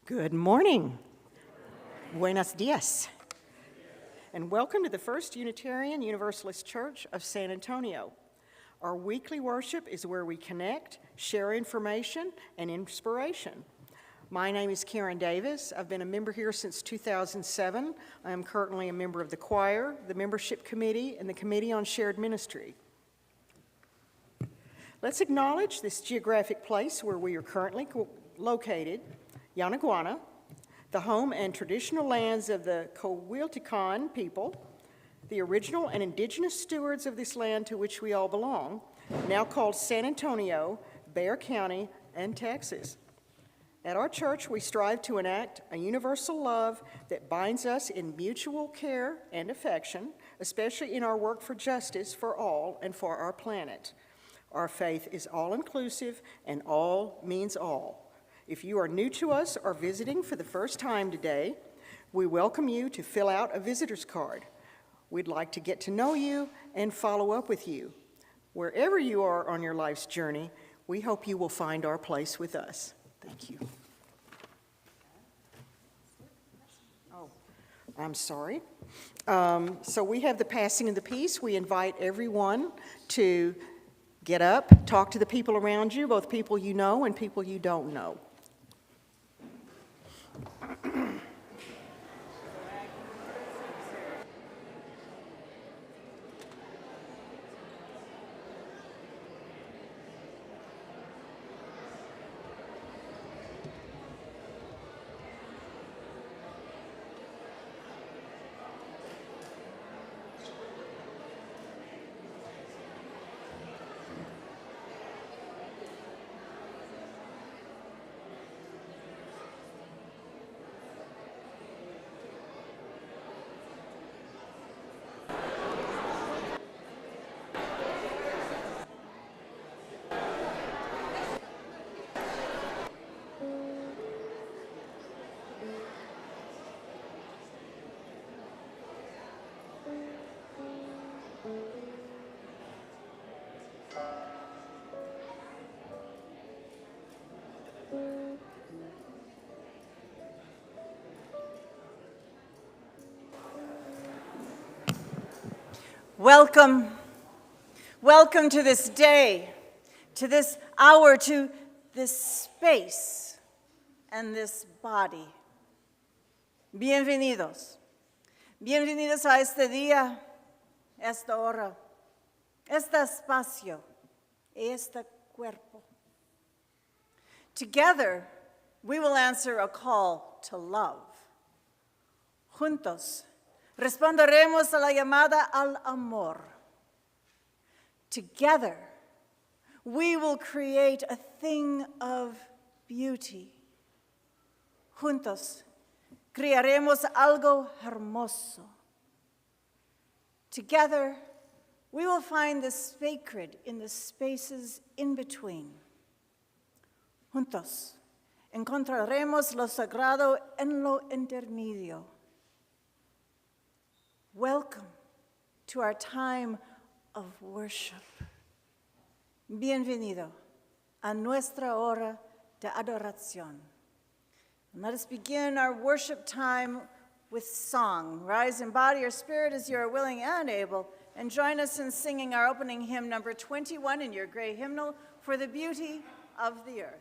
Good morning. Buenos dias. And welcome to the First Unitarian Universalist Church of San Antonio. Our weekly worship is where we connect, share information, and inspiration. My name is Karen Davis. I've been a member here since 2007. I am currently a member of the choir, the membership committee, and the committee on shared ministry. Let's acknowledge this geographic place where we are currently located, Yanaguana, the home and traditional lands of the Coahuiltecan people, the original and indigenous stewards of this land to which we all belong, now called San Antonio, Bexar County, and Texas. At our church, we strive to enact a universal love that binds us in mutual care and affection, especially in our work for justice for all and for our planet. Our faith is all-inclusive, and all means all. If you are new to us or visiting for the first time today, we welcome you to fill out a visitor's card. We'd like to get to know you and follow up with you. Wherever you are on your life's journey, we hope you will find our place with us. Thank you. Oh, I'm sorry. So we have the passing of the peace. We invite everyone to get up, talk to the people around you, both people you know and people you don't know. Welcome. Welcome to this day, to this hour, to this space and this body. Bienvenidos. Bienvenidos a este día, esta hora, este espacio, este cuerpo. Together, we will answer a call to love. Juntos, responderemos a la llamada al amor. Together, we will create a thing of beauty. Juntos, crearemos algo hermoso. Together, we will find the sacred in the spaces in between. Juntos, encontraremos lo sagrado en lo intermedio. Welcome to our time of worship. Bienvenido a nuestra hora de adoración. And let us begin our worship time with song. Rise and body your spirit as you are willing and able, and join us in singing our opening hymn, number 21 in your gray hymnal, For the Beauty of the earth.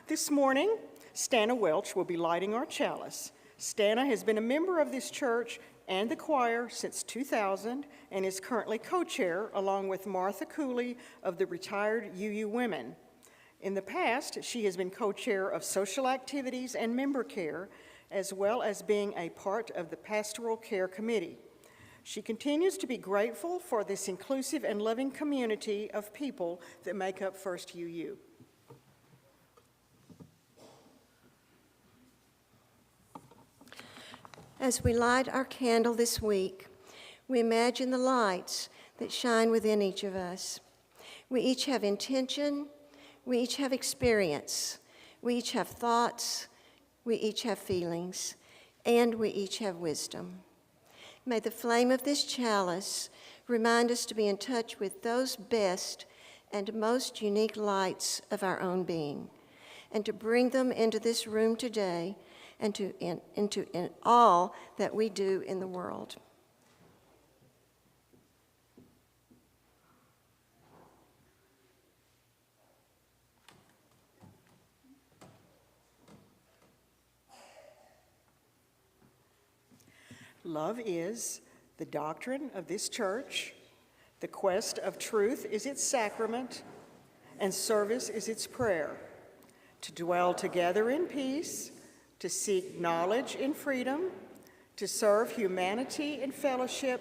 This morning, Stanna Welch will be lighting our chalice. Stanna has been a member of this church and the choir since 2000 and is currently co-chair along with Martha Cooley of the retired UU Women. In the past, she has been co-chair of social activities and member care, as well as being a part of the pastoral care committee. She continues to be grateful for this inclusive and loving community of people that make up First UU. As we light our candle this week, we imagine the lights that shine within each of us. We each have intention, we each have experience, we each have thoughts, we each have feelings, and we each have wisdom. May the flame of this chalice remind us to be in touch with those best and most unique lights of our own being, and to bring them into this room today and into all that we do in the world. Love is the doctrine of this church, the quest of truth is its sacrament, and service is its prayer. To dwell together in peace, to seek knowledge in freedom, to serve humanity in fellowship,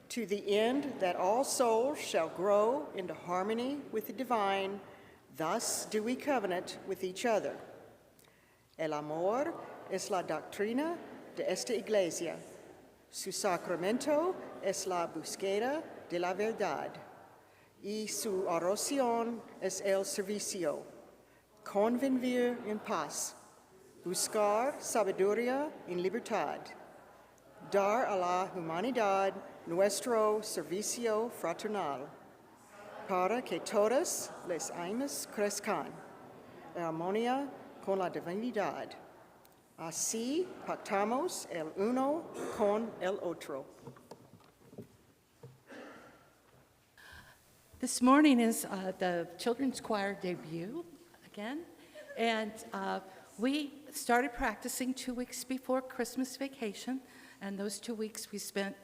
to the end that all souls shall grow into harmony with the divine. Thus do we covenant with each other. El amor es la doctrina de esta iglesia. Su sacramento es la búsqueda de la verdad. Y su oración es el servicio. Convivir en paz. Buscar sabiduría en libertad, dar a la humanidad nuestro servicio fraternal, para que todas las almas crezcan en armonía con la divinidad. Así pactamos el uno con el otro. This morning is the children's choir debut again, and we started practicing 2 weeks before Christmas vacation, and those 2 weeks we spent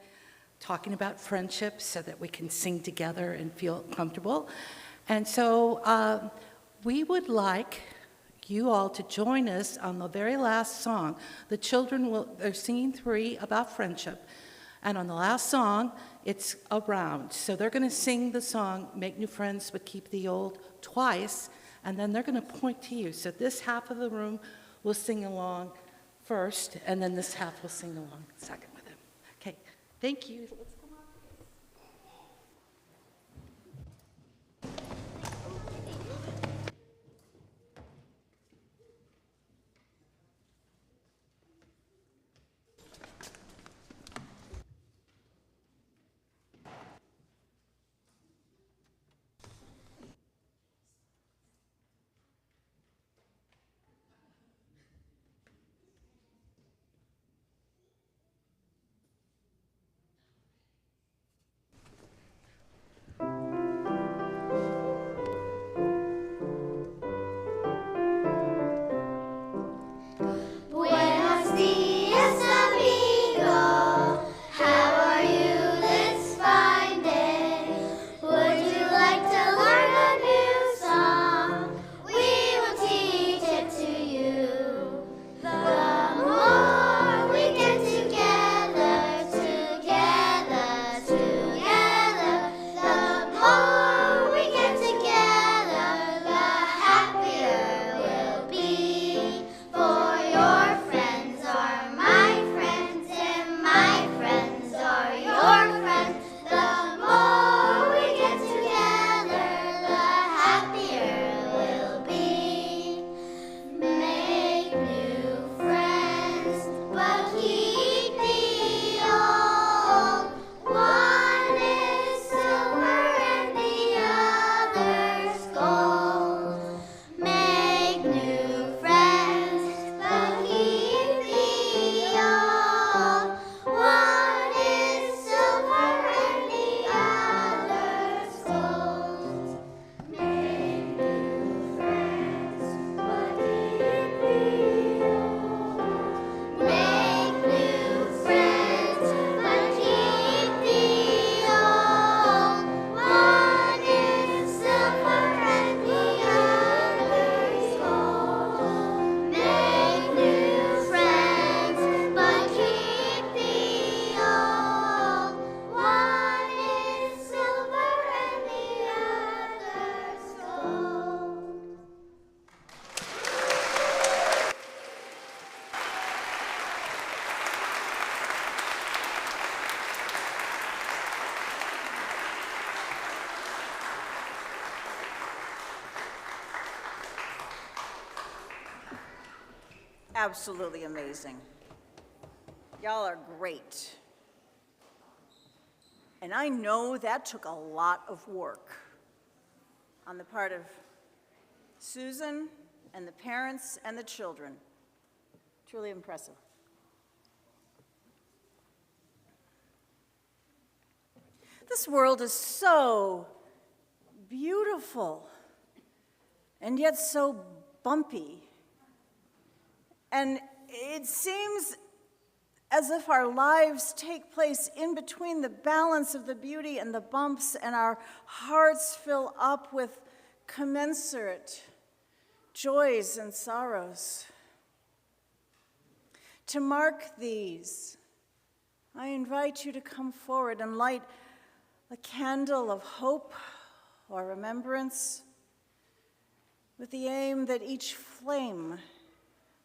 talking about friendship so that we can sing together and feel comfortable. And so we would like you all to join us on the very last song. The children they're singing 3 about friendship. And on the last song, it's a round. So they're going to sing the song, Make New Friends But Keep the Old, twice, and then they're going to point to you. So this half of the room will sing along first, and then this half will sing along second with them. Okay, thank you. Let's come on. Buenos días, amigo. How are you this fine day? Would you like to learn a new song? We will teach it to you. The more we get together, the more we get together, the happier we'll be. For your friends are my friends, and my friends are your friends. The more we get together, the happier we'll be. Make new friends, but keep the old. One is silver and the other's gold. Make new friends, but keep the old. One is silver and the other's gold. Make new friends, but keep the old. Make new friends, but keep the old. One is silver and the other's gold. Make new friends, but keep the old. One is silver and the other's gold. Absolutely amazing. Y'all are great. And I know that took a lot of work on the part of Susan and the parents and the children. Truly impressive. This world is so beautiful and yet so bumpy. And it seems as if our lives take place in between the balance of the beauty and the bumps, and our hearts fill up with commensurate joys and sorrows. To mark these, I invite you to come forward and light a candle of hope or remembrance with the aim that each flame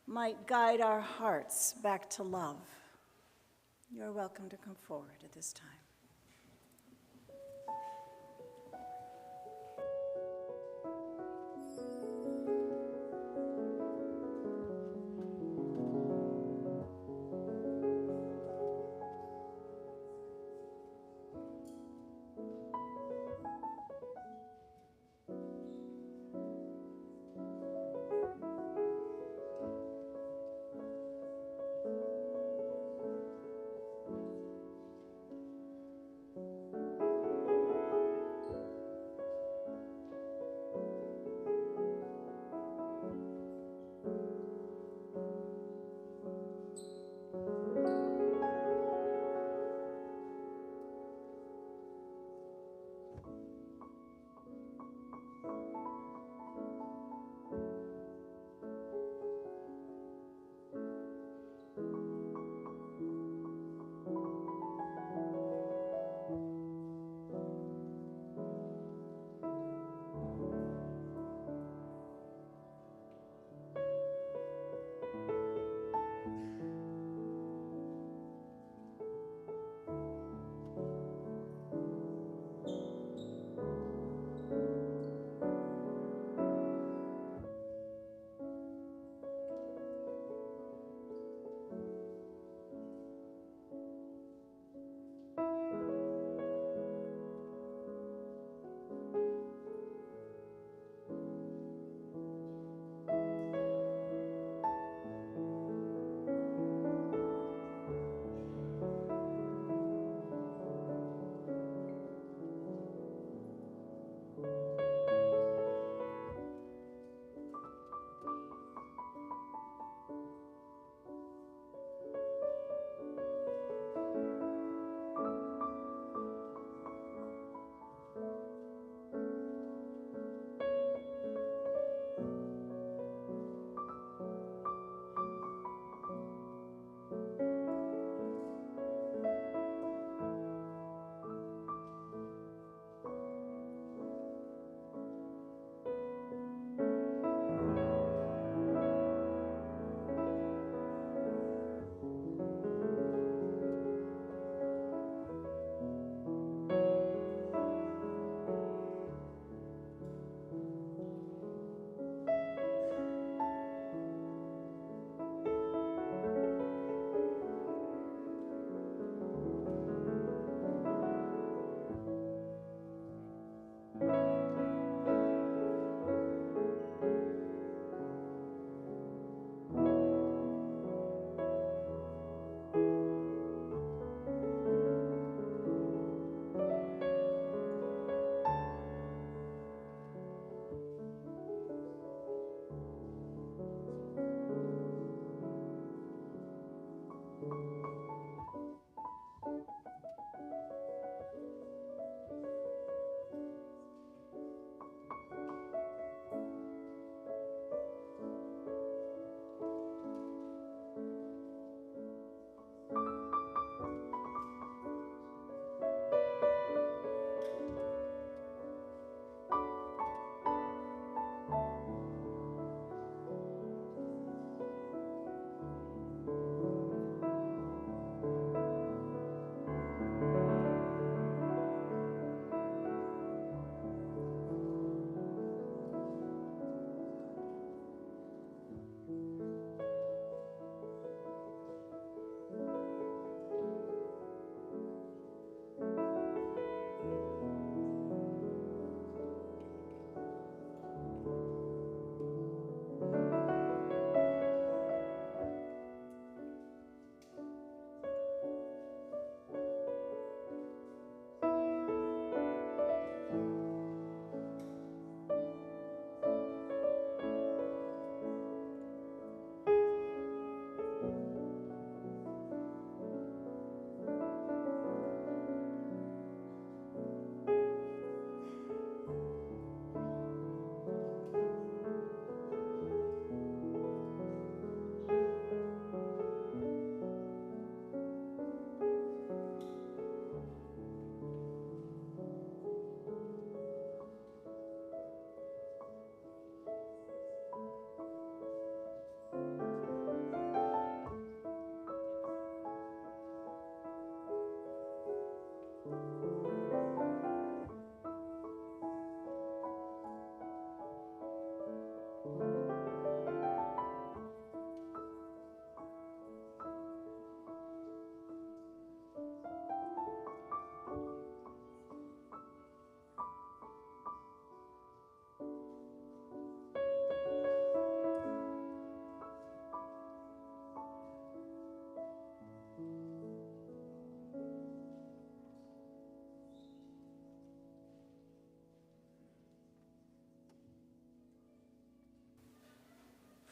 might guide our hearts back to love. You're welcome to come forward at this time.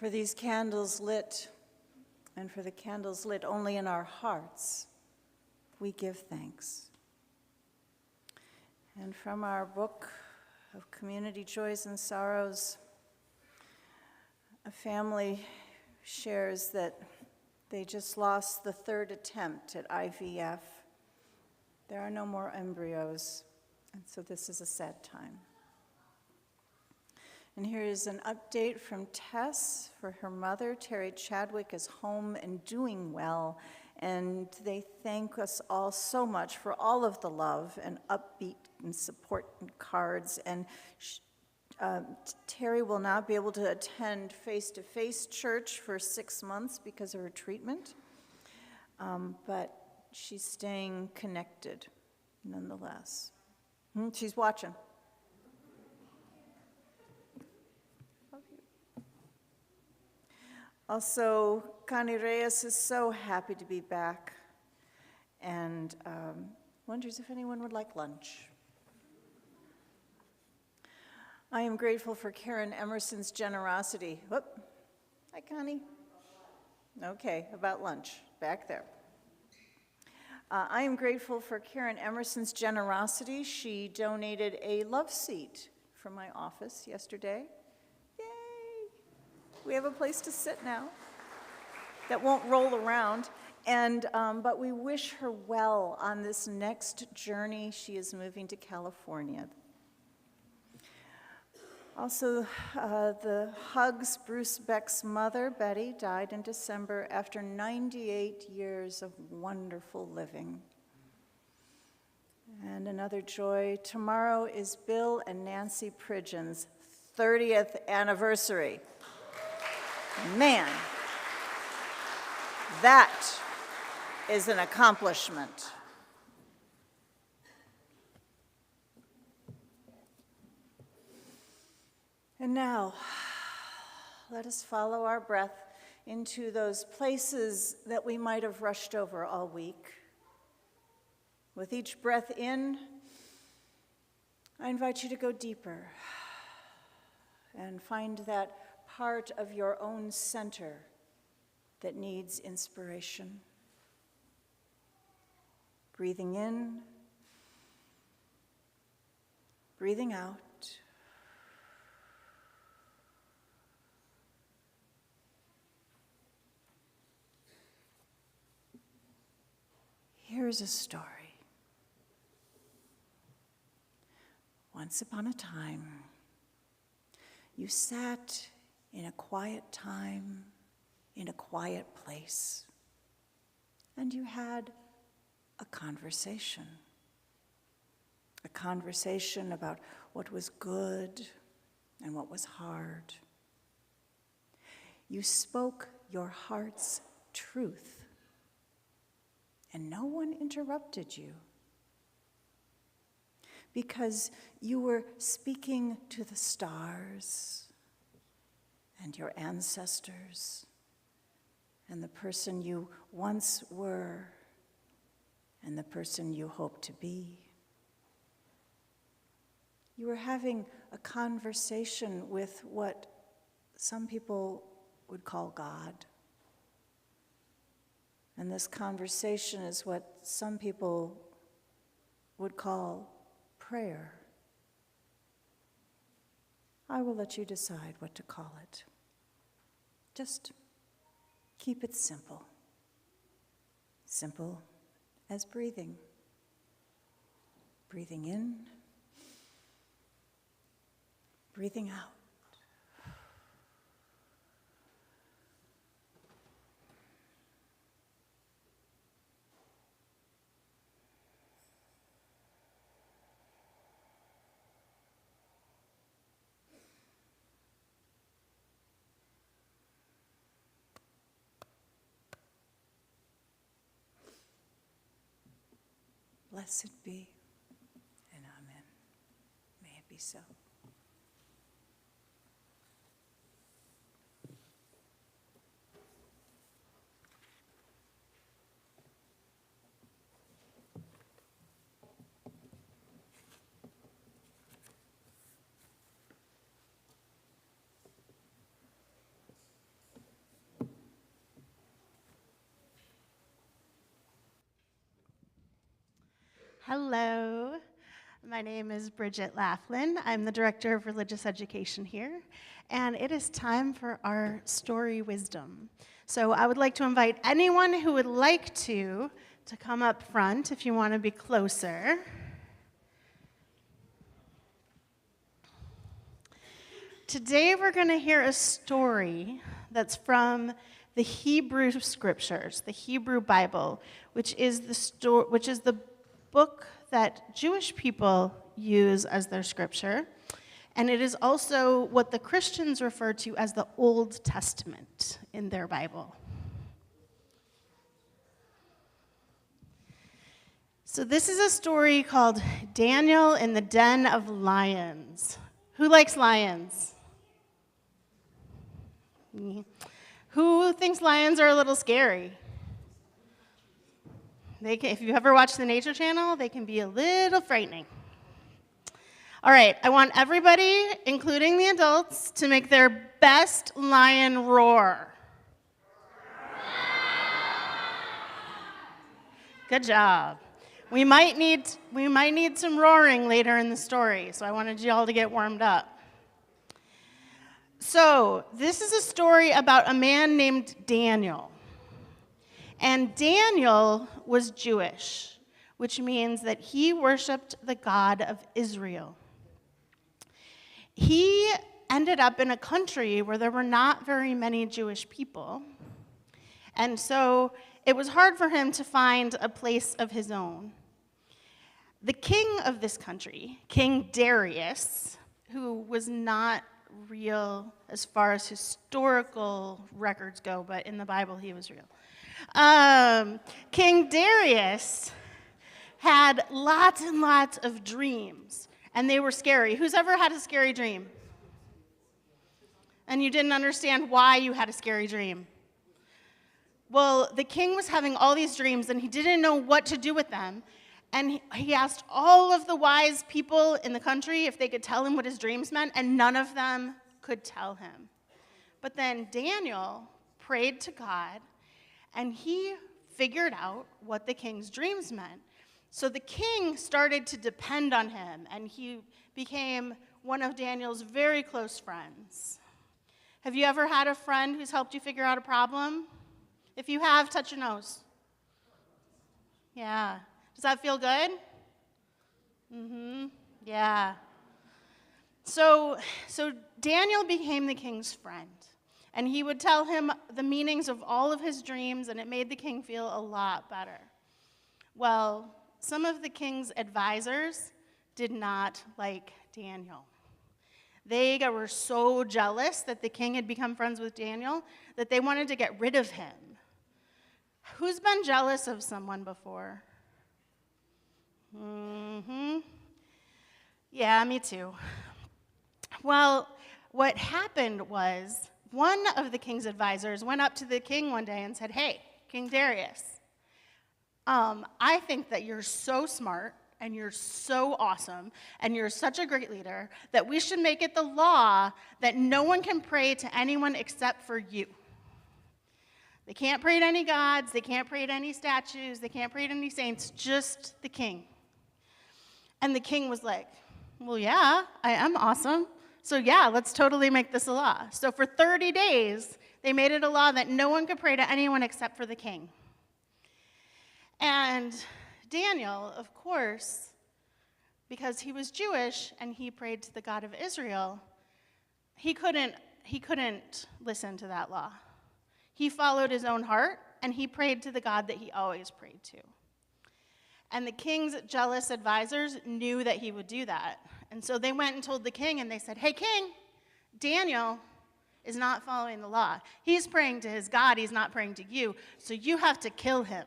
For these candles lit, and for the candles lit only in our hearts, we give thanks. And from our book of Community Joys and Sorrows, a family shares that they just lost the third attempt at IVF. There are no more embryos, and so this is a sad time. And here is an update from Tess for her mother. Terry Chadwick is home and doing well, and they thank us all so much for all of the love and upbeat and support and cards. And Terry will not be able to attend face-to-face church for 6 months because of her treatment, but she's staying connected nonetheless. She's watching. Also, Connie Reyes is so happy to be back and wonders if anyone would like lunch. I am grateful for Karen Emerson's generosity. Whoop. Hi, Connie. Okay, about lunch, back there. I am grateful for Karen Emerson's generosity. She donated a love seat from my office yesterday. We have a place to sit now that won't roll around, and but we wish her well on this next journey. She is moving to California. Also, the Hugs Bruce Beck's mother, Betty, died in December after 98 years of wonderful living. And another joy, tomorrow is Bill and Nancy Pridgeon's 30th anniversary. Man, that is an accomplishment. And now, let us follow our breath into those places that we might have rushed over all week. With each breath in, I invite you to go deeper and find that part of your own center that needs inspiration. Breathing in, breathing out. Here's a story. Once upon a time, you sat in a quiet time, in a quiet place, and you had a conversation about what was good and what was hard. You spoke your heart's truth, and no one interrupted you, because you were speaking to the stars and your ancestors and the person you once were and the person you hope to be. You were having a conversation with what some people would call God. And this conversation is what some people would call prayer. I will let you decide what to call it. Just keep it simple. Simple as breathing. Breathing in, breathing out. Blessed be, and amen. May it be so. Hello, my name is Bridget Laflin. I'm the Director of Religious Education here, and it is time for our story wisdom. So I would like to invite anyone who would like to come up front if you want to be closer. Today we're going to hear a story that's from the Hebrew Scriptures, the Hebrew Bible, which is the book that Jewish people use as their scripture, and it is also what the Christians refer to as the Old Testament in their Bible. So this is a story called Daniel in the Den of Lions. Who likes lions? Who thinks lions are a little scary? If you ever watch the Nature Channel, they can be a little frightening. All right, I want everybody, including the adults, to make their best lion roar. Good job. We might need some roaring later in the story, so I wanted you all to get warmed up. So, this is a story about a man named Daniel. And Daniel was Jewish, which means that he worshiped the God of Israel. He ended up in a country where there were not very many Jewish people. And so it was hard for him to find a place of his own. The king of this country, King Darius, who was not real as far as historical records go, but in the Bible he was real. King Darius had lots and lots of dreams, and they were scary. Who's ever had a scary dream? And you didn't understand why you had a scary dream? Well, the king was having all these dreams, and he didn't know what to do with them. And he asked all of the wise people in the country if they could tell him what his dreams meant, and none of them could tell him. But then Daniel prayed to God, and he figured out what the king's dreams meant. So the king started to depend on him, and he became one of Daniel's very close friends. Have you ever had a friend who's helped you figure out a problem? If you have, touch your nose. Yeah. Does that feel good? Yeah. So Daniel became the king's friend. And he would tell him the meanings of all of his dreams, and it made the king feel a lot better. Well, some of the king's advisors did not like Daniel. They were so jealous that the king had become friends with Daniel that they wanted to get rid of him. Who's been jealous of someone before? Yeah, me too. Well, what happened was, one of the king's advisors went up to the king one day and said, "Hey, King Darius, I think that you're so smart and you're so awesome and you're such a great leader that we should make it the law that no one can pray to anyone except for you. They can't pray to any gods, they can't pray to any statues, they can't pray to any saints, just the king." And the king was like, "Well, yeah, I am awesome. So yeah, let's totally make this a law." So for 30 days, they made it a law that no one could pray to anyone except for the king. And Daniel, of course, because he was Jewish and he prayed to the God of Israel, he couldn't listen to that law. He followed his own heart, and he prayed to the God that he always prayed to. And the king's jealous advisors knew that he would do that. And so they went and told the king, and they said, "Hey, king, Daniel is not following the law. He's praying to his God. He's not praying to you. So you have to kill him."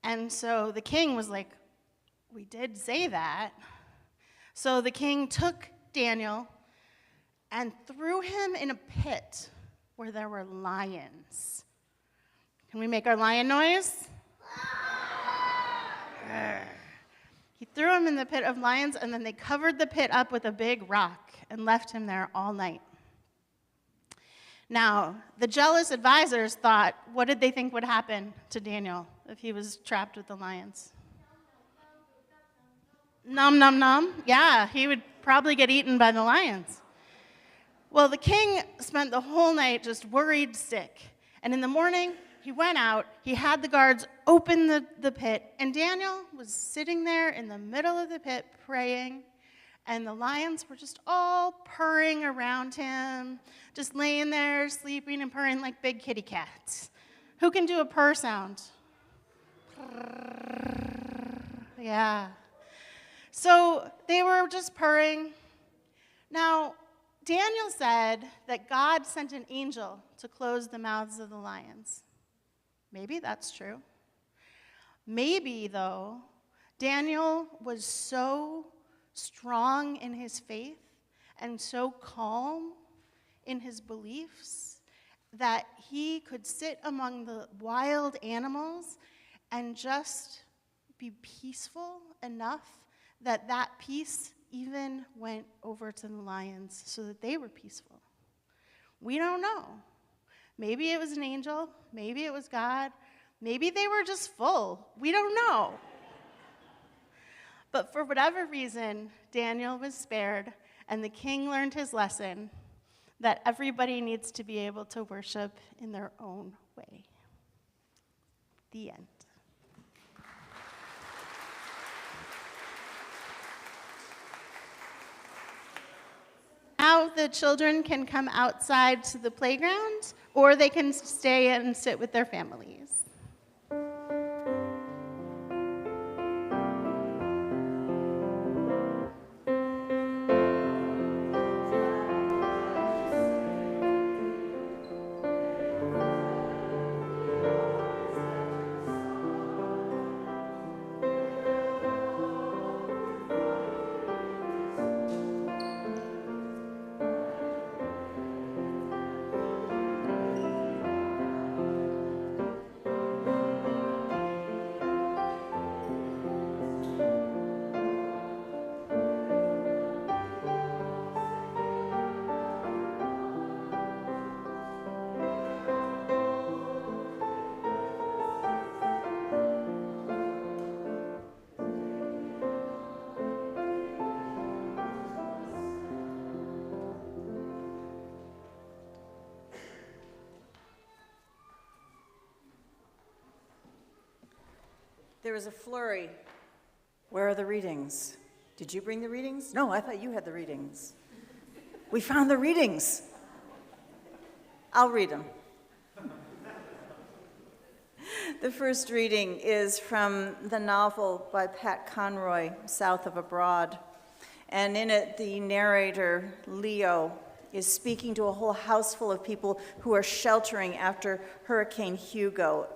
And so the king was like, "We did say that." So the king took Daniel and threw him in a pit where there were lions. Can we make our lion noise? He threw him in the pit of lions, and then they covered the pit up with a big rock and left him there all night. Now, the jealous advisors thought, what did they think would happen to Daniel if he was trapped with the lions? Nom, nom, nom. Yeah, he would probably get eaten by the lions. Well, the king spent the whole night just worried sick. And in the morning, he went out, he had the guards open the pit, and Daniel was sitting there in the middle of the pit praying, and the lions were just all purring around him, just laying there, sleeping and purring like big kitty cats. Who can do a purr sound? Yeah. So they were just purring. Now, Daniel said that God sent an angel to close the mouths of the lions. Maybe that's true. Maybe, though, Daniel was so strong in his faith and so calm in his beliefs that he could sit among the wild animals and just be peaceful enough that that peace even went over to the lions so that they were peaceful. We don't know. Maybe it was an angel. Maybe it was God. Maybe they were just full. We don't know. But for whatever reason, Daniel was spared, and the king learned his lesson that everybody needs to be able to worship in their own way. The end. Now the children can come outside to the playground, or they can stay and sit with their families. There was a flurry. Where are the readings? Did you bring the readings? No, I thought you had the readings. We found the readings. I'll read them. The first reading is from the novel by Pat Conroy, South of Abroad. And in it, the narrator, Leo, is speaking to a whole house full of people who are sheltering after Hurricane Hugo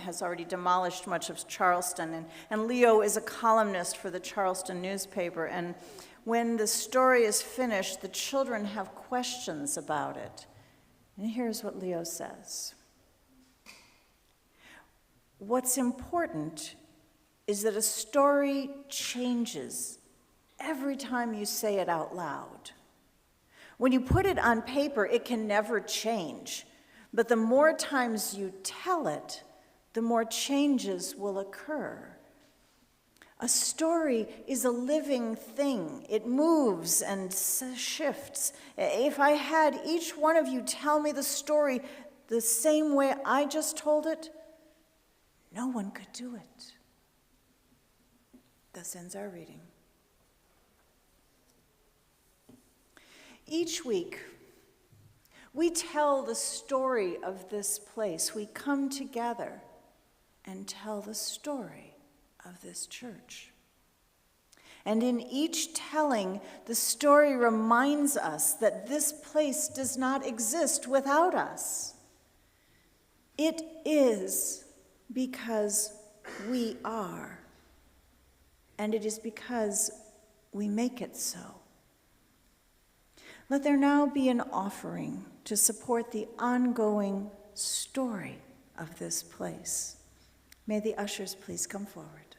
has already demolished much of Charleston. And Leo is a columnist for the Charleston newspaper. And when the story is finished, the children have questions about it. And here's what Leo says. What's important is that a story changes every time you say it out loud. When you put it on paper, it can never change. But the more times you tell it, the more changes will occur. A story is a living thing. It moves and shifts. If I had each one of you tell me the story the same way I just told it, no one could do it. Thus ends our reading. Each week, we tell the story of this place. We come together and tell the story of this church. And in each telling, the story reminds us that this place does not exist without us. It is because we are, and it is because we make it so. Let there now be an offering to support the ongoing story of this place. May the ushers please come forward.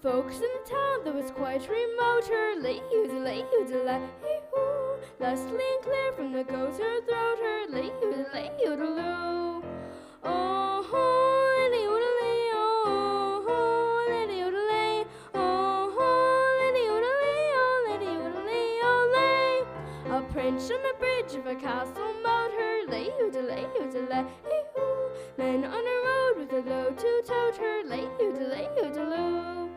Folks in the town that was quite remote, her lay-hoo-de-lay-hoo-de-lay-hoo. Lustily and clear from the goat's her throat, her lay-hoo-de-lay-hoo-de-loo. Oh, lady-hoo-de-lay, oh, lady-hoo-de-lay, oh, lady-hoo-de-lay, oh, lady-hoo-de-lay, oh, lay. A prince on the bridge of a castle moat, her lay-hoo-de-lay-hoo-de-lay-hoo. Men on a road with a load to tote, her lay-hoo-de-lay-hoo-de-loo.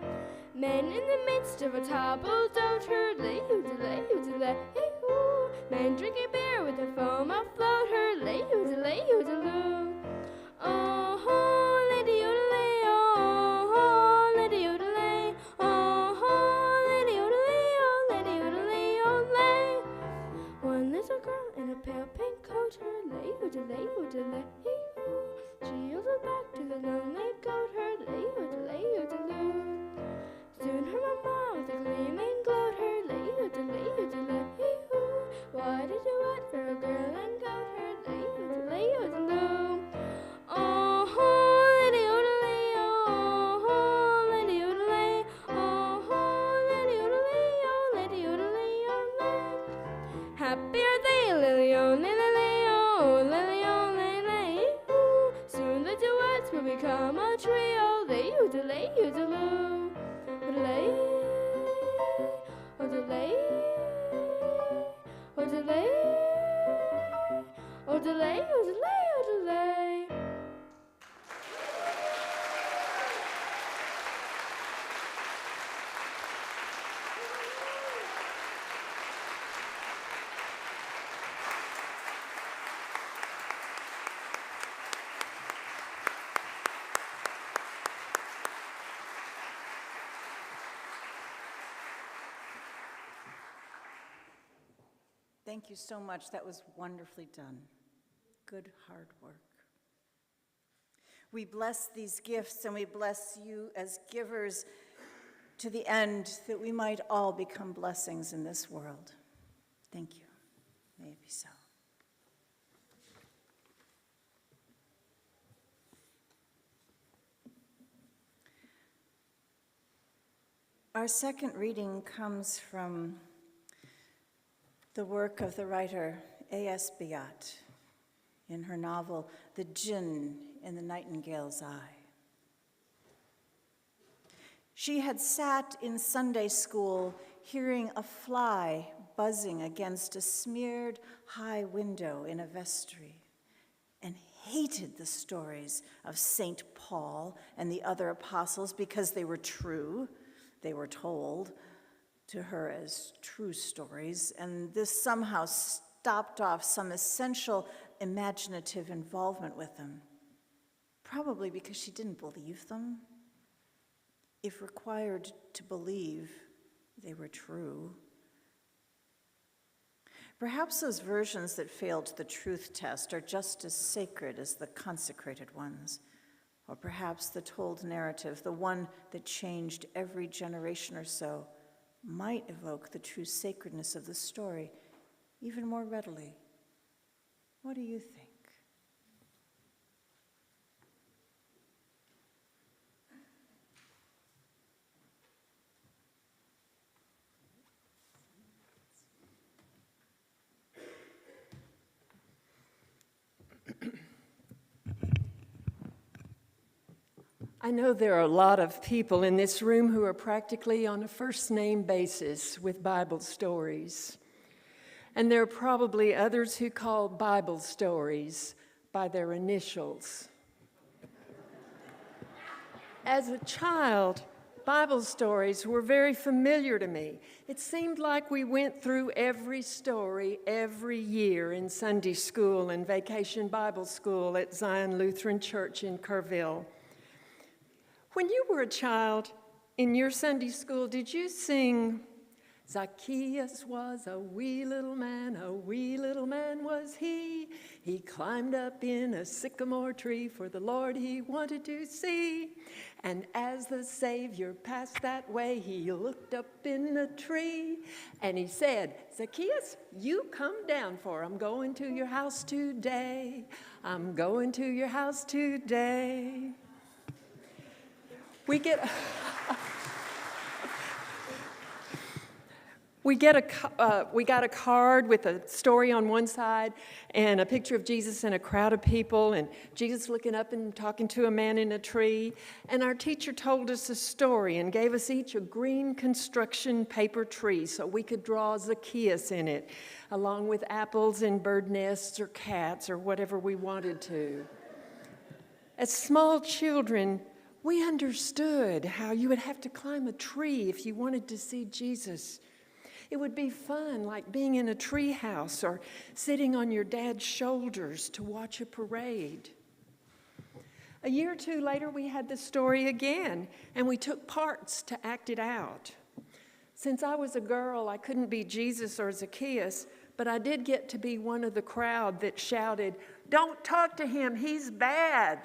Men in the midst of a table dote, her lay-hoo-de-lay-hoo-de-lay-hoo. Men drinking beer with a foam afloat, her lay-hoo-de-lay-hoo-de-loo. Oh, lady-hoo-de-lay, oh, lady-hoo-de-lay, oh, lady-hoo-de-lay, oh, lady-hoo-de-lay, oh, lay. One little girl in a pale pink coat, her lay-hoo-de-lay-hoo-de-lay-hoo. She yielded back to the lonely goat, her lay-hoo-de-lay-hoo-de-loo. Soon her mamma with a gleaming gloat, her lay-hoo-de-lay-hoo-de-lay-hoo. Why did you wait for a girl and goat, her lay-hoo-de-lay-hoo-de-loo? Oh, lady-hoo-de-lay, oh, lady-hoo-de-lay, oh, lady-hoo-de-lay, oh, lady-hoo-de-lay, oh, lay. Happy are they, lily-o, lily-lay-o, lily-o, lily-lay-hoo. Soon the duets will become a trio, lay-hoo-de-lay-hoo-de-loo. Delay, oh delay, oh delay, oh delay, oh delay, oh delay. Thank you so much. That was wonderfully done. Good hard work. We bless these gifts and we bless you as givers to the end that we might all become blessings in this world. Thank you. May it be so. Our second reading comes from the work of the writer A.S. Byatt in her novel, The Djinn in the Nightingale's Eye. She had sat in Sunday school hearing a fly buzzing against a smeared high window in a vestry and hated the stories of St. Paul and the other apostles because they were true, they were told to her as true stories, and this somehow stopped off some essential imaginative involvement with them, probably because she didn't believe them. If required to believe they were true. Perhaps those versions that failed the truth test are just as sacred as the consecrated ones, or perhaps the told narrative, the one that changed every generation or so, might evoke the true sacredness of the story even more readily. What do you think? I know there are a lot of people in this room who are practically on a first-name basis with Bible stories. And there are probably others who call Bible stories by their initials. As a child, Bible stories were very familiar to me. It seemed like we went through every story every year in Sunday school and vacation Bible school at Zion Lutheran Church in Kerrville. When you were a child in your Sunday school, did you sing, Zacchaeus was a wee little man was he. He climbed up in a sycamore tree for the Lord he wanted to see. And as the Savior passed that way, he looked up in the tree and he said, Zacchaeus, you come down, for I'm going to your house today. I'm going to your house today. We get We got a card with a story on one side and a picture of Jesus and a crowd of people, and Jesus looking up and talking to a man in a tree. And our teacher told us a story and gave us each a green construction paper tree so we could draw Zacchaeus in it, along with apples and bird nests or cats or whatever we wanted to. As small children, we understood how you would have to climb a tree if you wanted to see Jesus. It would be fun, like being in a tree house or sitting on your dad's shoulders to watch a parade. A year or two later, we had the story again, and we took parts to act it out. Since I was a girl, I couldn't be Jesus or Zacchaeus, but I did get to be one of the crowd that shouted, "Don't talk to him, he's bad."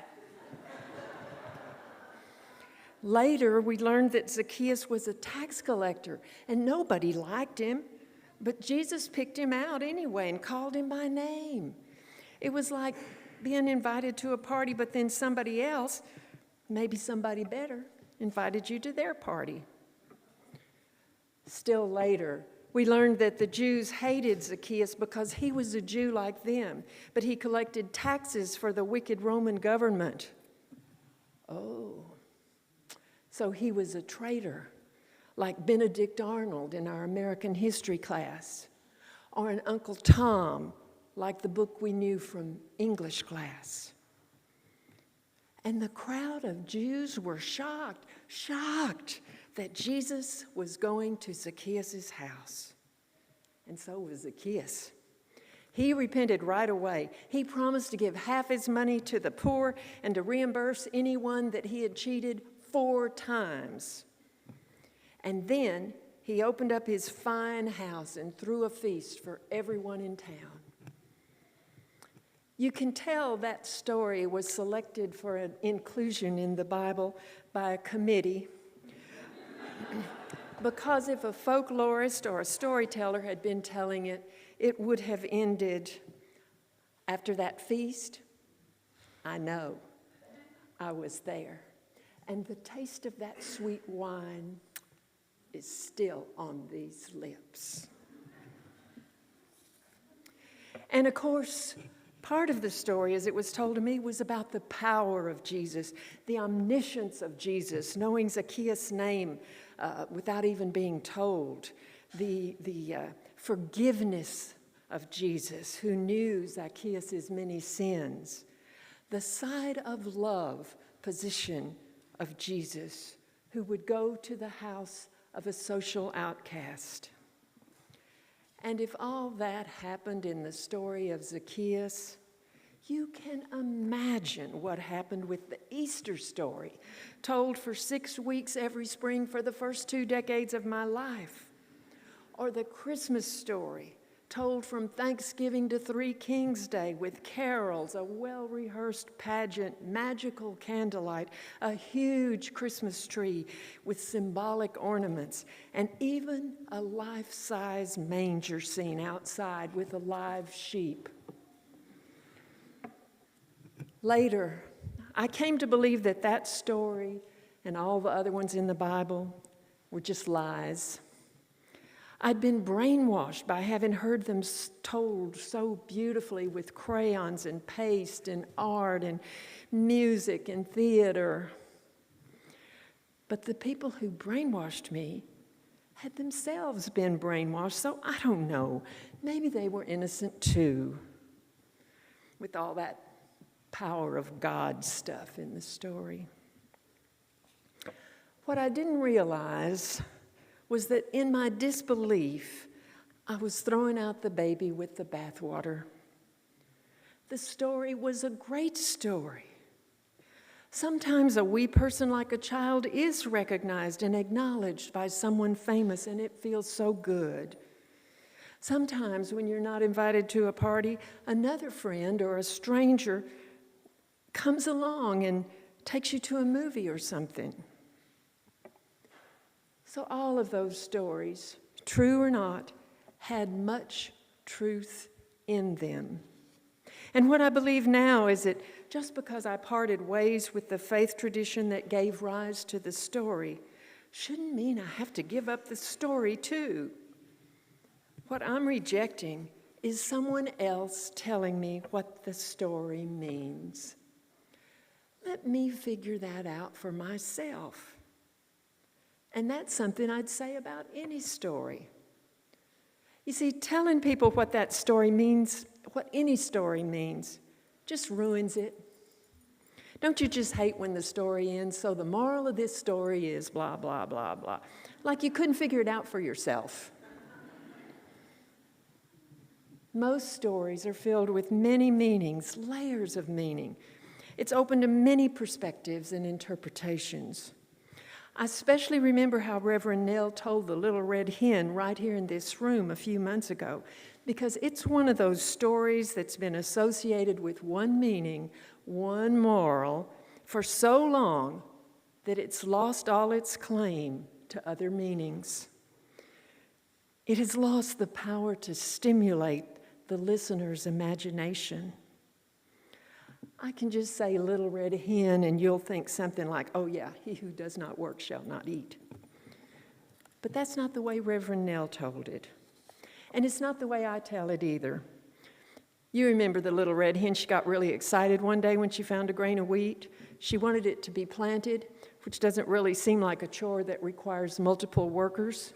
Later, we learned that Zacchaeus was a tax collector, and nobody liked him. But Jesus picked him out anyway and called him by name. It was like being invited to a party, but then somebody else, maybe somebody better, invited you to their party. Still later, we learned that the Jews hated Zacchaeus because he was a Jew like them, but he collected taxes for the wicked Roman government. Oh. So he was a traitor, like Benedict Arnold in our American history class, or an Uncle Tom, like the book we knew from English class. And the crowd of Jews were shocked that Jesus was going to Zacchaeus' house. And so was Zacchaeus. He repented right away. He promised to give half his money to the poor and to reimburse anyone that he had cheated 4 times. And then he opened up his fine house and threw a feast for everyone in town. You can tell that story was selected for an inclusion in the Bible by a committee because if a folklorist or a storyteller had been telling it, it would have ended, "After that feast, I know, I was there. And the taste of that sweet wine is still on these lips." And of course, part of the story, as it was told to me, was about the power of Jesus, the omniscience of Jesus, knowing Zacchaeus' name without even being told, the forgiveness of Jesus, who knew Zacchaeus' many sins, the side of love position of Jesus, who would go to the house of a social outcast. And if all that happened in the story of Zacchaeus, you can imagine what happened with the Easter story, told for 6 weeks every spring for the first 2 decades of my life, or the Christmas story, told from Thanksgiving to Three Kings Day with carols, a well-rehearsed pageant, magical candlelight, a huge Christmas tree with symbolic ornaments, and even a life-size manger scene outside with a live sheep. Later, I came to believe that that story and all the other ones in the Bible were just lies. I'd been brainwashed by having heard them told so beautifully with crayons and paste and art and music and theater. But the people who brainwashed me had themselves been brainwashed, so I don't know. Maybe they were innocent too, with all that power of God stuff in the story. What I didn't realize was that in my disbelief, I was throwing out the baby with the bathwater. The story was a great story. Sometimes a wee person like a child is recognized and acknowledged by someone famous, and it feels so good. Sometimes when you're not invited to a party, another friend or a stranger comes along and takes you to a movie or something. So all of those stories, true or not, had much truth in them. And what I believe now is that just because I parted ways with the faith tradition that gave rise to the story shouldn't mean I have to give up the story too. What I'm rejecting is someone else telling me what the story means. Let me figure that out for myself. And that's something I'd say about any story. You see, telling people what that story means, what any story means, just ruins it. Don't you just hate when the story ends? So the moral of this story is blah, blah, blah, blah. Like you couldn't figure it out for yourself. Most stories are filled with many meanings, layers of meaning. It's open to many perspectives and interpretations. I especially remember how Reverend Nell told the little red hen right here in this room a few months ago, because it's one of those stories that's been associated with one meaning, one moral, for so long that it's lost all its claim to other meanings. It has lost the power to stimulate the listener's imagination. I can just say little red hen and you'll think something like, oh yeah, he who does not work shall not eat. But that's not the way Reverend Nell told it. And it's not the way I tell it either. You remember the little red hen, she got really excited one day when she found a grain of wheat. She wanted it to be planted, which doesn't really seem like a chore that requires multiple workers.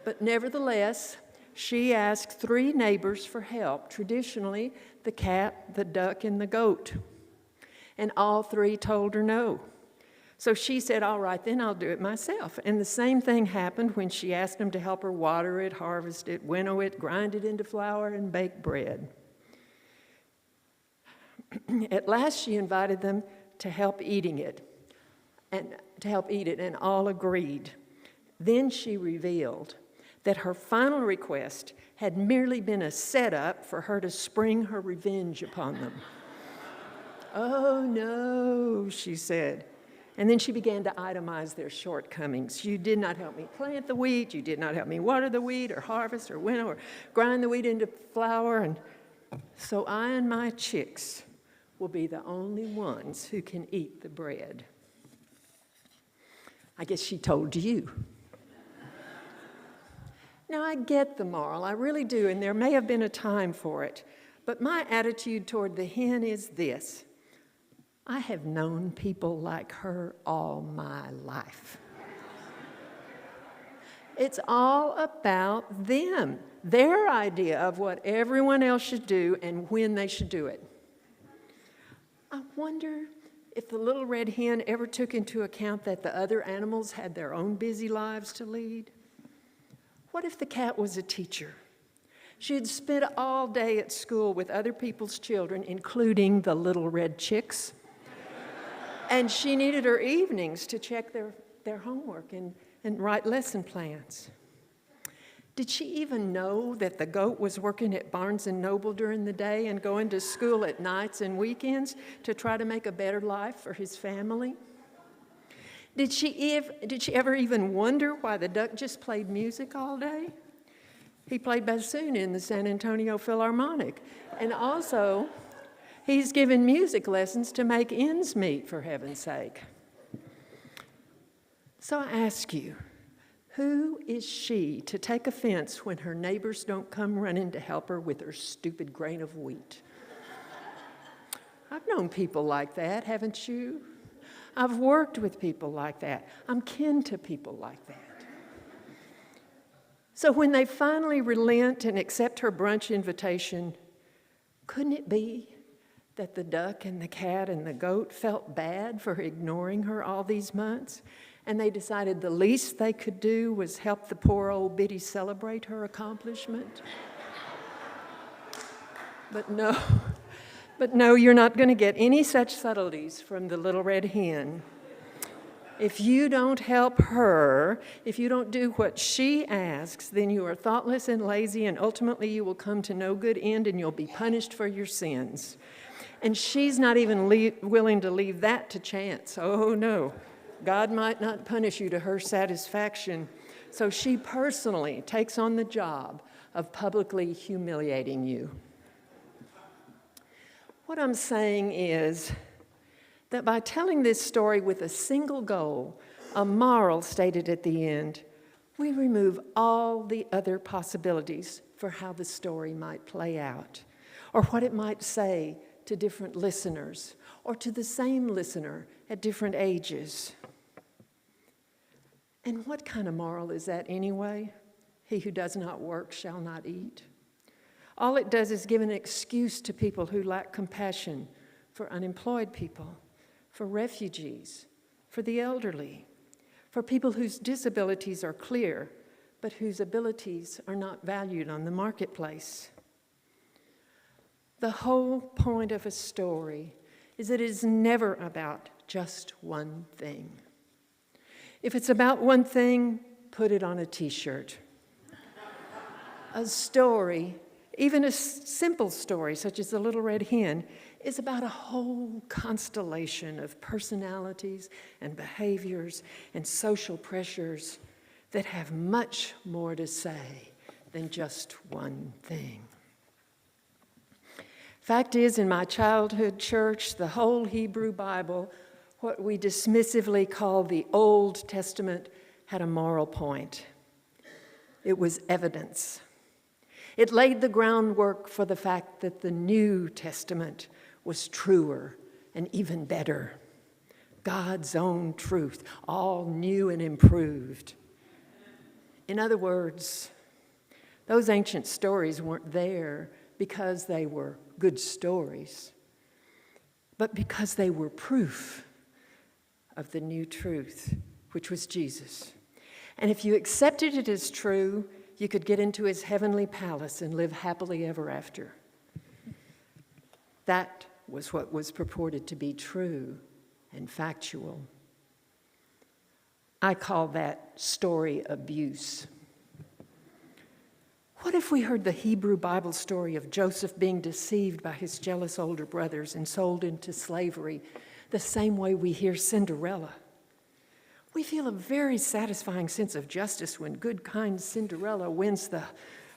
But nevertheless, she asked 3 neighbors for help, traditionally the cat, the duck, and the goat. And all 3 told her no. So she said, all right, then I'll do it myself. And the same thing happened when she asked them to help her water it, harvest it, winnow it, grind it into flour, and bake bread. At last she invited them to help eating it, and all agreed. Then she revealed that her final request had merely been a setup for her to spring her revenge upon them. Oh no, she said. And then she began to itemize their shortcomings. You did not help me plant the wheat, you did not help me water the wheat, or harvest, or winnow, or grind the wheat into flour, and so I and my chicks will be the only ones who can eat the bread. I guess she told you. Now, I get the moral, I really do, and there may have been a time for it, but my attitude toward the hen is this: I have known people like her all my life. It's all about them, their idea of what everyone else should do and when they should do it. I wonder if the little red hen ever took into account that the other animals had their own busy lives to lead. What if the cat was a teacher? She had spent all day at school with other people's children, including the little red chicks. And she needed her evenings to check their homework and write lesson plans. Did she even know that the goat was working at Barnes & Noble during the day and going to school at nights and weekends to try to make a better life for his family? Did she ever even wonder why the duck just played music all day? He played bassoon in the San Antonio Philharmonic. And also, he's given music lessons to make ends meet, for heaven's sake. So I ask you, who is she to take offense when her neighbors don't come running to help her with her stupid grain of wheat? I've known people like that, haven't you? I've worked with people like that. I'm kin to people like that. So when they finally relent and accept her brunch invitation, couldn't it be that the duck and the cat and the goat felt bad for ignoring her all these months? And they decided the least they could do was help the poor old biddy celebrate her accomplishment? But no, you're not going to get any such subtleties from the little red hen. If you don't help her, if you don't do what she asks, then you are thoughtless and lazy, and ultimately you will come to no good end and you'll be punished for your sins. And she's not even willing to leave that to chance. Oh no, God might not punish you to her satisfaction. So she personally takes on the job of publicly humiliating you. What I'm saying is that by telling this story with a single goal, a moral stated at the end, we remove all the other possibilities for how the story might play out, or what it might say to different listeners, or to the same listener at different ages. And what kind of moral is that anyway? He who does not work shall not eat. All it does is give an excuse to people who lack compassion for unemployed people, for refugees, for the elderly, for people whose disabilities are clear, but whose abilities are not valued on the marketplace. The whole point of a story is that it is never about just one thing. If it's about one thing, put it on a t-shirt. A story, even a simple story such as The Little Red Hen, is about a whole constellation of personalities and behaviors and social pressures that have much more to say than just one thing. Fact is, in my childhood church, the whole Hebrew Bible, what we dismissively call the Old Testament, had a moral point. It was evidence. It laid the groundwork for the fact that the New Testament was truer and even better. God's own truth, all new and improved. In other words, those ancient stories weren't there because they were good stories, but because they were proof of the new truth, which was Jesus. And if you accepted it as true, you could get into his heavenly palace and live happily ever after. That was what was purported to be true and factual. I call that story abuse. What if we heard the Hebrew Bible story of Joseph being deceived by his jealous older brothers and sold into slavery the same way we hear Cinderella? We feel a very satisfying sense of justice when good, kind Cinderella wins the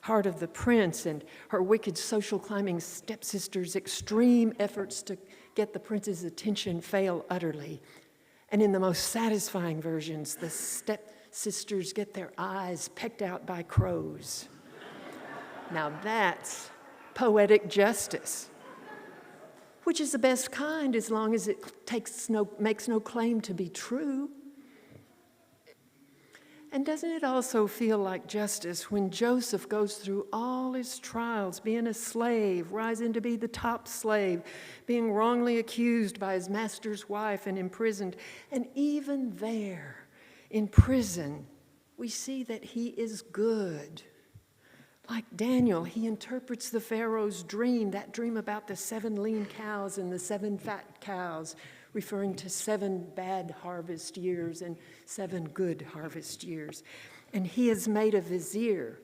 heart of the prince and her wicked social climbing stepsister's extreme efforts to get the prince's attention fail utterly. And in the most satisfying versions, the stepsisters get their eyes pecked out by crows. Now that's poetic justice, which is the best kind as long as it makes no claim to be true. And doesn't it also feel like justice when Joseph goes through all his trials, being a slave, rising to be the top slave, being wrongly accused by his master's wife and imprisoned, and even there, in prison, we see that he is good. Like Daniel, he interprets the Pharaoh's dream, that dream about the 7 lean cows and the 7 fat cows, referring to 7 bad harvest years and 7 good harvest years. And he is made a vizier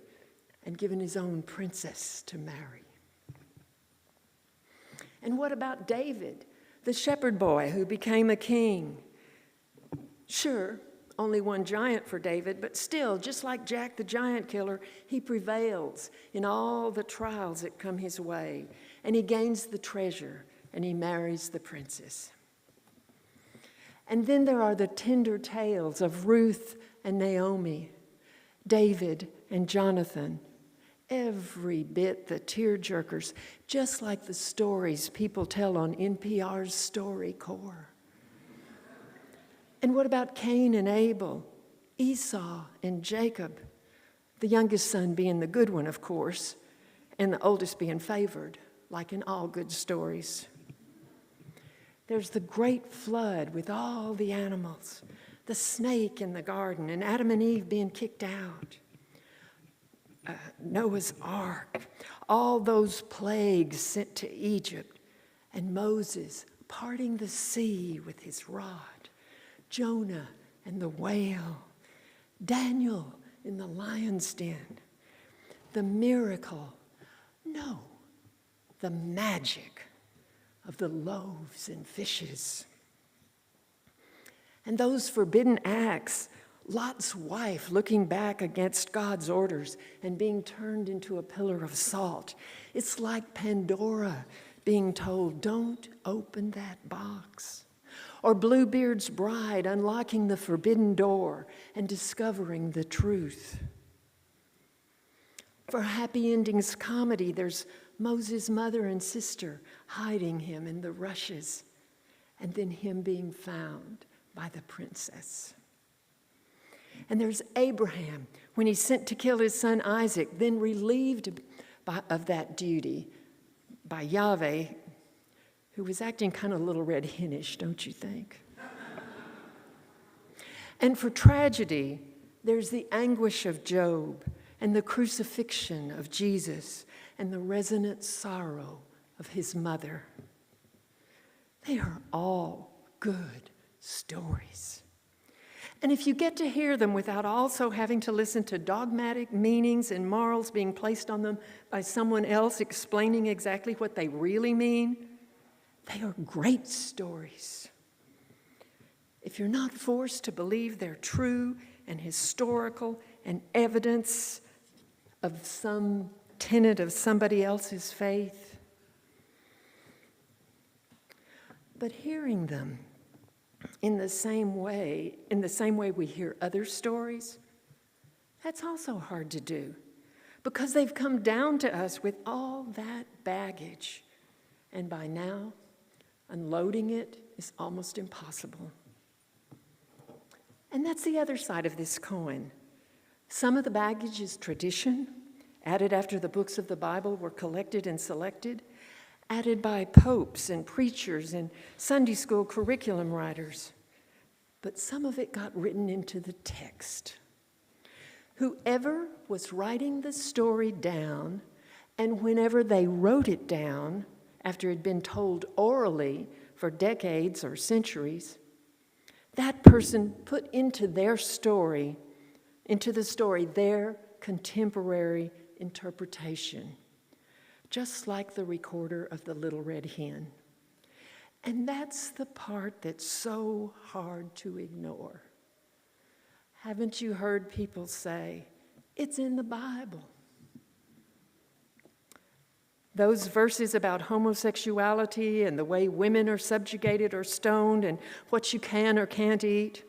and given his own princess to marry. And what about David, the shepherd boy who became a king? Sure, only one giant for David, but still, just like Jack the giant killer, he prevails in all the trials that come his way, and he gains the treasure, and he marries the princess. And then there are the tender tales of Ruth and Naomi, David and Jonathan, every bit the tearjerkers, just like the stories people tell on NPR's StoryCorps. And what about Cain and Abel, Esau and Jacob, the youngest son being the good one, of course, and the oldest being favored, like in all good stories? There's the great flood with all the animals, the snake in the garden, and Adam and Eve being kicked out. Noah's Ark, all those plagues sent to Egypt, and Moses parting the sea with his rod. Jonah and the whale, Daniel in the lion's den, the miracle, no, the magic of the loaves and fishes. And those forbidden acts, Lot's wife looking back against God's orders and being turned into a pillar of salt. It's like Pandora being told, don't open that box. Or Bluebeard's bride unlocking the forbidden door and discovering the truth. For Happy Endings comedy, there's Moses' mother and sister hiding him in the rushes, and then him being found by the princess. And there's Abraham when he's sent to kill his son Isaac, then relieved of that duty by Yahweh, who was acting kind of Little Red Hen-ish, don't you think? And for tragedy, there's the anguish of Job and the crucifixion of Jesus and the resonant sorrow of his mother. They are all good stories. And if you get to hear them without also having to listen to dogmatic meanings and morals being placed on them by someone else explaining exactly what they really mean, they are great stories. If you're not forced to believe they're true and historical and evidence of some tenet of somebody else's faith, but hearing them in the same way we hear other stories, that's also hard to do because they've come down to us with all that baggage, and by now, unloading it is almost impossible. And that's the other side of this coin. Some of the baggage is tradition, added after the books of the Bible were collected and selected, added by popes and preachers and Sunday school curriculum writers. But some of it got written into the text. Whoever was writing the story down, and whenever they wrote it down, after it had been told orally for decades or centuries, that person put into the story their contemporary interpretation, just like the recorder of the Little Red Hen. And that's the part that's so hard to ignore. Haven't you heard people say, it's in the Bible? Those verses about homosexuality and the way women are subjugated or stoned and what you can or can't eat,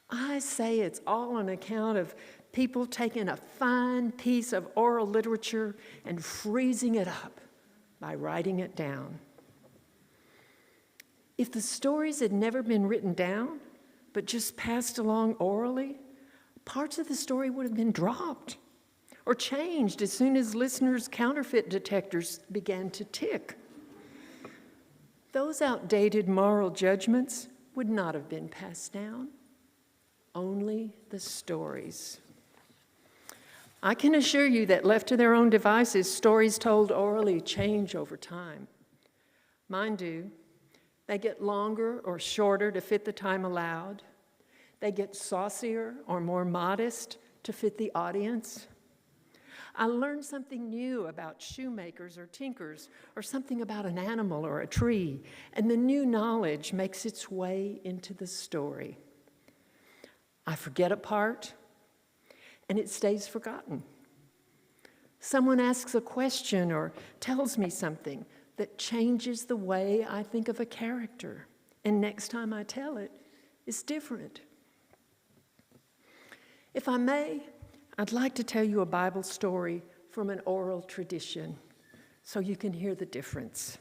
I say it's all on account of people taking a fine piece of oral literature and freezing it up by writing it down. If the stories had never been written down, but just passed along orally, parts of the story would have been dropped or changed as soon as listeners' counterfeit detectors began to tick. Those outdated moral judgments would not have been passed down, only the stories. I can assure you that left to their own devices, stories told orally change over time. Mine do. They get longer or shorter to fit the time allowed. They get saucier or more modest to fit the audience. I learned something new about shoemakers or tinkers, or something about an animal or a tree, and the new knowledge makes its way into the story. I forget a part, and it stays forgotten. Someone asks a question or tells me something that changes the way I think of a character, and next time I tell it, it's different. If I may, I'd like to tell you a Bible story from an oral tradition so you can hear the difference.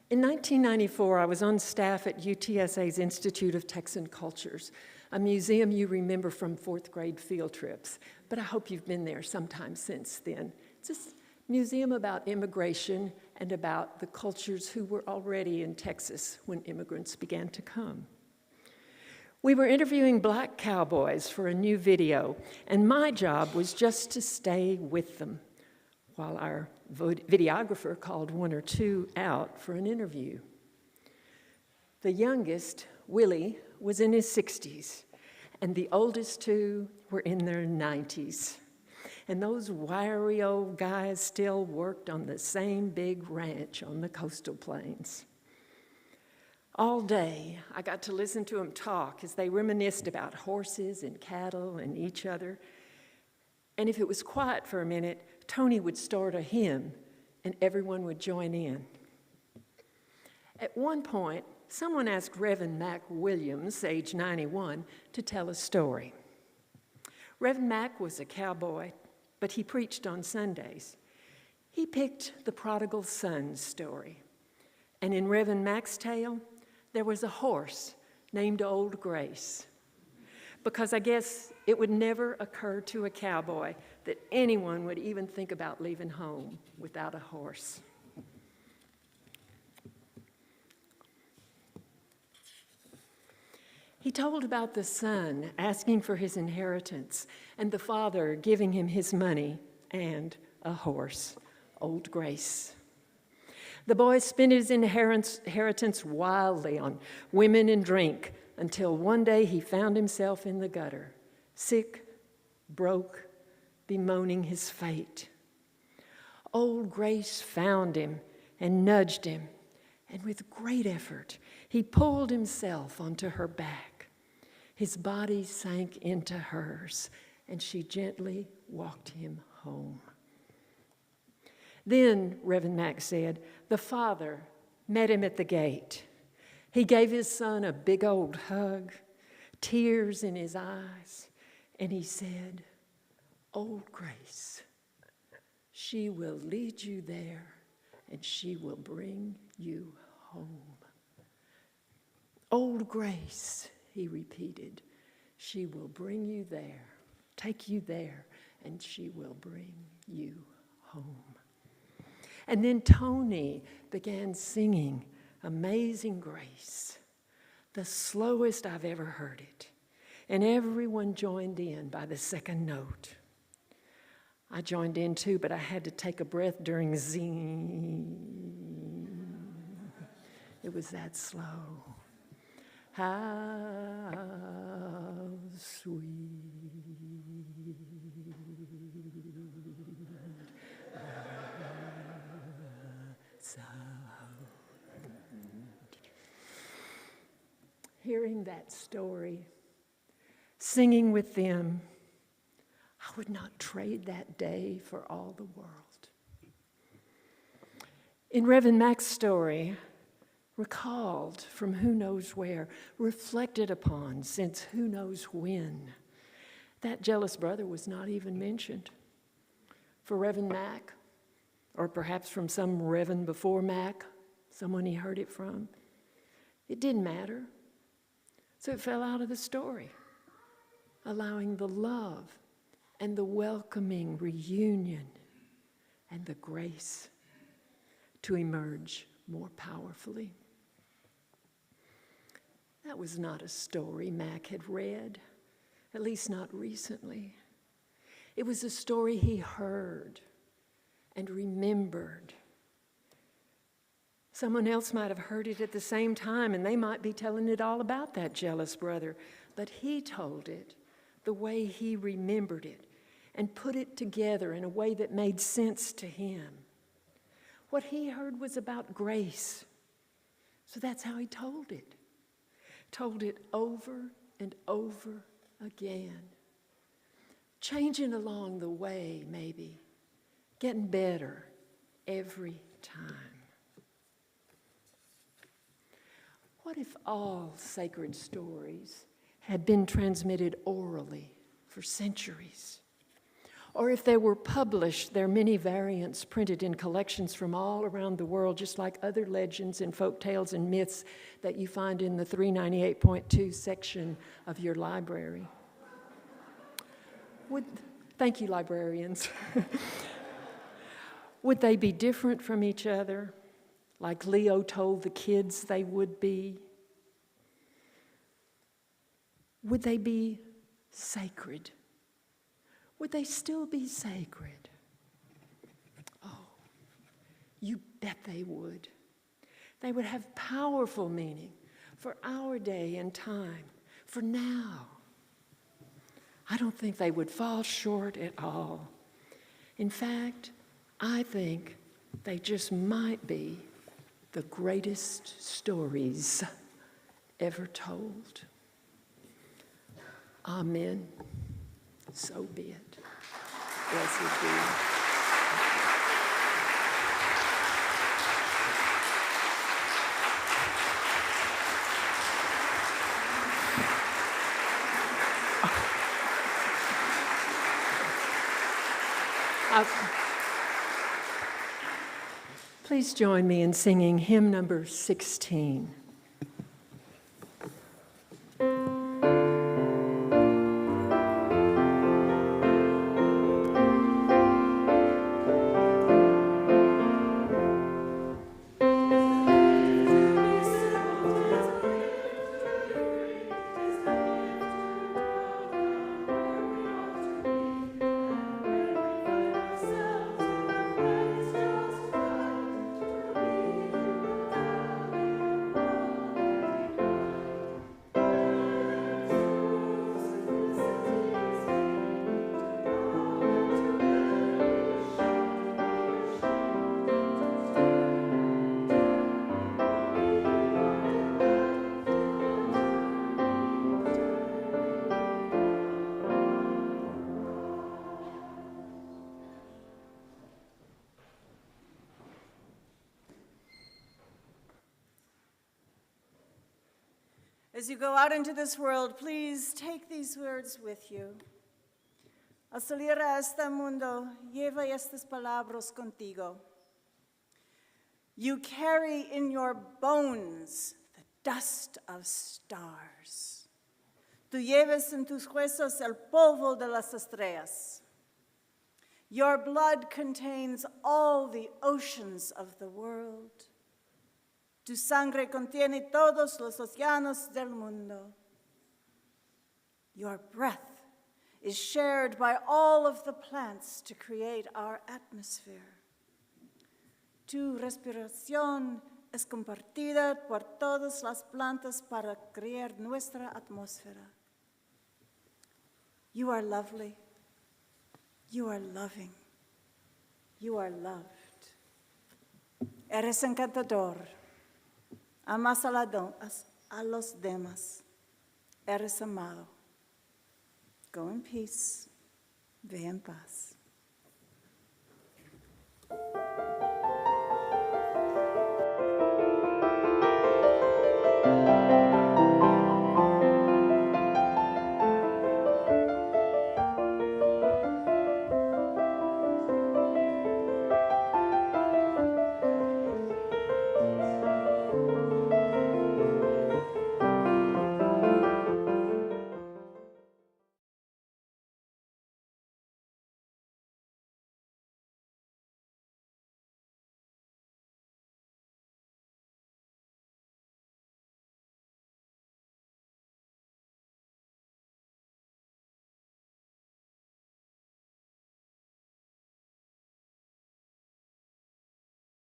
In 1994, I was on staff at UTSA's Institute of Texan Cultures, a museum you remember from fourth grade field trips, but I hope you've been there sometime since then. It's a museum about immigration and about the cultures who were already in Texas when immigrants began to come. We were interviewing black cowboys for a new video, and my job was just to stay with them while our videographer called one or two out for an interview. The youngest, Willie, was in his 60s, and the oldest two were in their 90s. And those wiry old guys still worked on the same big ranch on the coastal plains. All day, I got to listen to them talk as they reminisced about horses and cattle and each other. And if it was quiet for a minute, Tony would start a hymn, and everyone would join in. At one point, someone asked Reverend Mac Williams, age 91, to tell a story. Reverend Mac was a cowboy, but he preached on Sundays. He picked the prodigal son's story. And in Reverend Mac's tale, there was a horse named Old Grace. Because I guess it would never occur to a cowboy that anyone would even think about leaving home without a horse. He told about the son asking for his inheritance and the father giving him his money and a horse, Old Grace. The boy spent his inheritance wildly on women and drink until one day he found himself in the gutter, sick, broke, bemoaning his fate. Old Grace found him and nudged him, and with great effort, he pulled himself onto her back. His body sank into hers, and she gently walked him home. Then, Reverend Mac said, the father met him at the gate. He gave his son a big old hug, tears in his eyes, and he said, Old Grace, she will lead you there, and she will bring you home. Old Grace, he repeated, she will bring you there, take you there, and she will bring you home. And then Tony began singing Amazing Grace, the slowest I've ever heard it. And everyone joined in by the second note. I joined in too, but I had to take a breath during zing. It was that slow. How sweet. Hearing that story, singing with them, I would not trade that day for all the world. In Reverend Mac's story, recalled from who knows where, reflected upon since who knows when, that jealous brother was not even mentioned. For Reverend Mac, or perhaps from some Reverend before Mac, someone he heard it from, it didn't matter. So it fell out of the story, allowing the love and the welcoming reunion and the grace to emerge more powerfully. That was not a story Mac had read, at least not recently. It was a story he heard and remembered. Someone else might have heard it at the same time, and they might be telling it all about that jealous brother. But he told it the way he remembered it and put it together in a way that made sense to him. What he heard was about grace. So that's how he told it. Told it over and over again. Changing along the way, maybe. Getting better every time. What if all sacred stories had been transmitted orally for centuries? Or if they were published, their many variants printed in collections from all around the world, just like other legends and folk tales and myths that you find in the 398.2 section of your library? Thank you, librarians. Would they be different from each other, like Leo told the kids they would be? Would they be sacred? Would they still be sacred? Oh, you bet they would. They would have powerful meaning for our day and time, for now. I don't think they would fall short at all. In fact, I think they just might be the greatest stories ever told. Amen. So be it. Blessed be. Please join me in singing hymn number 16. As you go out into this world, please take these words with you. Al salir a este mundo, lleva estas palabras contigo. You carry in your bones the dust of stars. Tú llevas en tus huesos el polvo de las estrellas. Your blood contains all the oceans of the world. Tu sangre contiene todos los océanos del mundo. Your breath is shared by all of the plants to create our atmosphere. Tu respiración es compartida por todas las plantas para crear nuestra atmósfera. You are lovely. You are loving. You are loved. Eres encantador. Amas a los demás. Eres amado. Go in peace. Ve en paz.